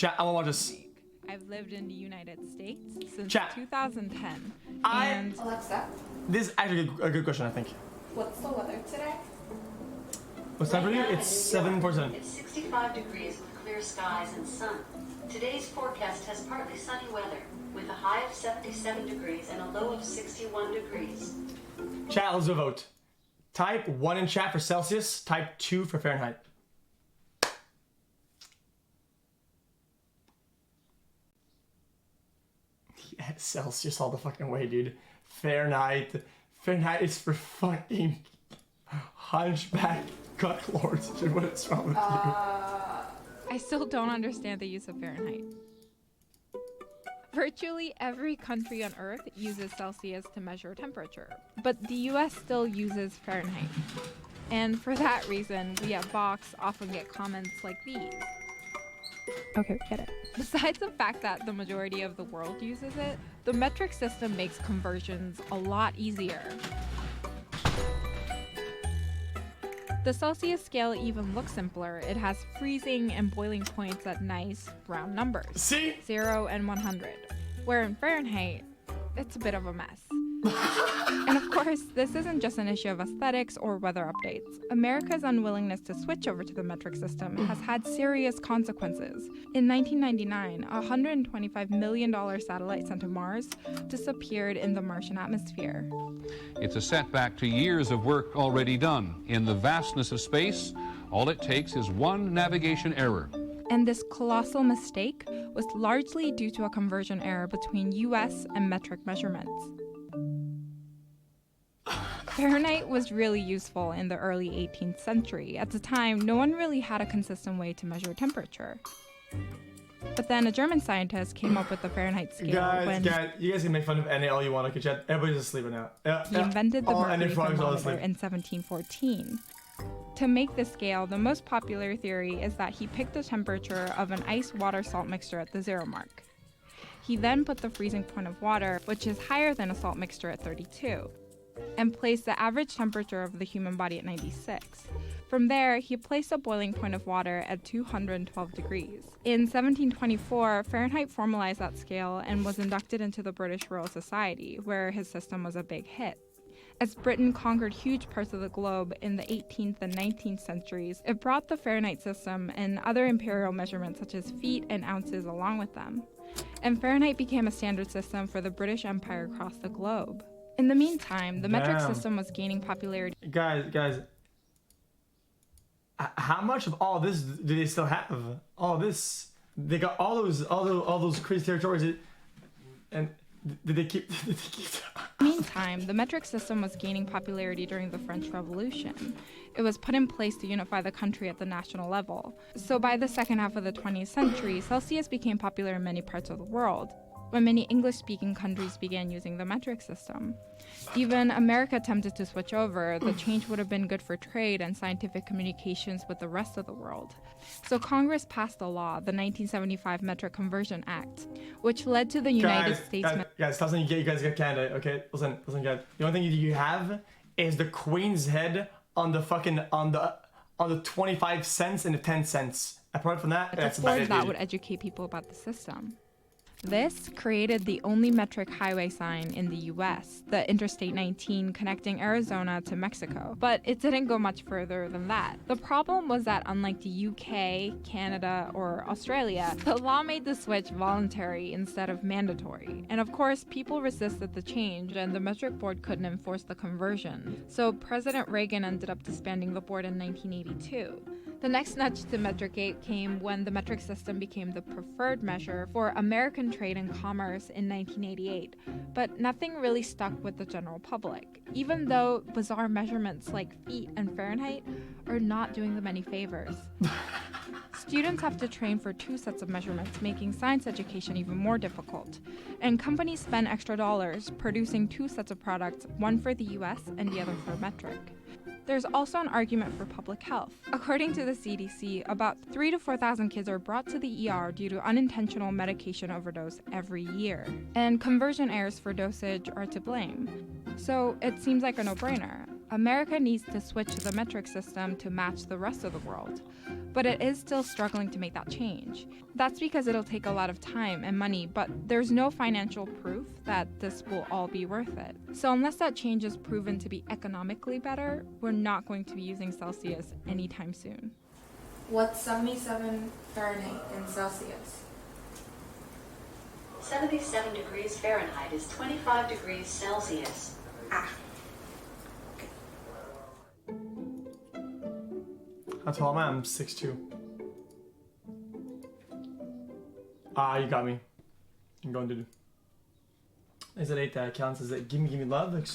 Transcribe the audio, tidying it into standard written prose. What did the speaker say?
Chat, I want to watch this. I've lived in the United States since Chat. 2010. And Alexa, this is actually a good question, I think. what's the weather today? What's time for you? It's 7:47. It's 65 degrees with clear skies and sun. Today's forecast has partly sunny weather, with a high of 77 degrees and a low of 61 degrees. Chat, let's do a vote. Type 1 in chat for Celsius, type 2 for Fahrenheit. Yeah, Celsius all the fucking way, dude. Fahrenheit is for fucking hunchback cucklords. Dude, what is wrong with you? I still don't understand the use of Fahrenheit. Virtually every country on Earth uses Celsius to measure temperature, but the US still uses Fahrenheit. And for that reason, we at Vox often get comments like these. Okay, get it. Besides the fact that the majority of the world uses it, the metric system makes conversions a lot easier. The Celsius scale even looks simpler. It has freezing and boiling points at nice round numbers. See? 0 and 100. Where in Fahrenheit, it's a bit of a mess. And of course, this isn't just an issue of aesthetics or weather updates. America's unwillingness to switch over to the metric system has had serious consequences. In 1999, a $125 million satellite sent to Mars disappeared in the Martian atmosphere. It's a setback to years of work already done. In the vastness of space, all it takes is one navigation error. And this colossal mistake was largely due to a conversion error between US and metric measurements. Fahrenheit was really useful in the early 18th century. At the time, no one really had a consistent way to measure temperature. But then a German scientist came up with the Fahrenheit scale Guys, you guys can make fun of NA all you want, okay, chat? Everybody's asleep right now. He invented the mercury frogs all thermometer asleep. in 1714. To make the scale, the most popular theory is that he picked the temperature of an ice-water-salt mixture at the 0 mark. He then put the freezing point of water, which is higher than a salt mixture at 32, and placed the average temperature of the human body at 96. From there, he placed a boiling point of water at 212 degrees. In 1724, Fahrenheit formalized that scale and was inducted into the British Royal Society, where his system was a big hit. As Britain conquered huge parts of the globe in the 18th and 19th centuries, it brought the Fahrenheit system and other imperial measurements such as feet and ounces along with them. And Fahrenheit became a standard system for the British Empire across the globe. In the meantime, the metric system was gaining popularity. Guys, how much of all this do they still have? All this, they got all those crazy territories, and did they keep? Meantime, the metric system was gaining popularity during the French Revolution. It was put in place to unify the country at the national level. So by the second half of the 20th century, Celsius became popular in many parts of the world, when many English-speaking countries began using the metric system. Even America attempted to switch over. The change would have been good for trade and scientific communications with the rest of the world. So Congress passed the law, the 1975 Metric Conversion Act, which led to the United States... Guys, stop saying you guys get Canada, okay? Listen, guys. The only thing you have is the Queen's head on the fucking, on the 25 cents and the 10 cents. Apart from that, that's about it, that would educate people about the system. This created the only metric highway sign in the US, the Interstate 19 connecting Arizona to Mexico, but it didn't go much further than that. The problem was that unlike the UK, Canada, or Australia, the law made the switch voluntary instead of mandatory. And of course, people resisted the change and the metric board couldn't enforce the conversion. So President Reagan ended up disbanding the board in 1982. The next nudge to Metricate came when the metric system became the preferred measure for American trade and commerce in 1988, but nothing really stuck with the general public, even though bizarre measurements like feet and Fahrenheit are not doing them any favors. Students have to train for 2 sets of measurements, making science education even more difficult. And companies spend extra dollars producing 2 sets of products, one for the US and the other for metric. There's also an argument for public health. According to the CDC, about 3,000 to 4,000 kids are brought to the ER due to unintentional medication overdose every year. And conversion errors for dosage are to blame. So it seems like a no-brainer. America needs to switch the metric system to match the rest of the world, but it is still struggling to make that change. That's because it'll take a lot of time and money, but there's no financial proof that this will all be worth it. So unless that change is proven to be economically better, we're not going to be using Celsius anytime soon. What's 77 Fahrenheit in Celsius? 77 degrees Fahrenheit is 25 degrees Celsius. Ah. How tall am I? I'm 6'2". Ah, you got me. I'm going to do. Is it 8 that counts? Is it give me love? XQC?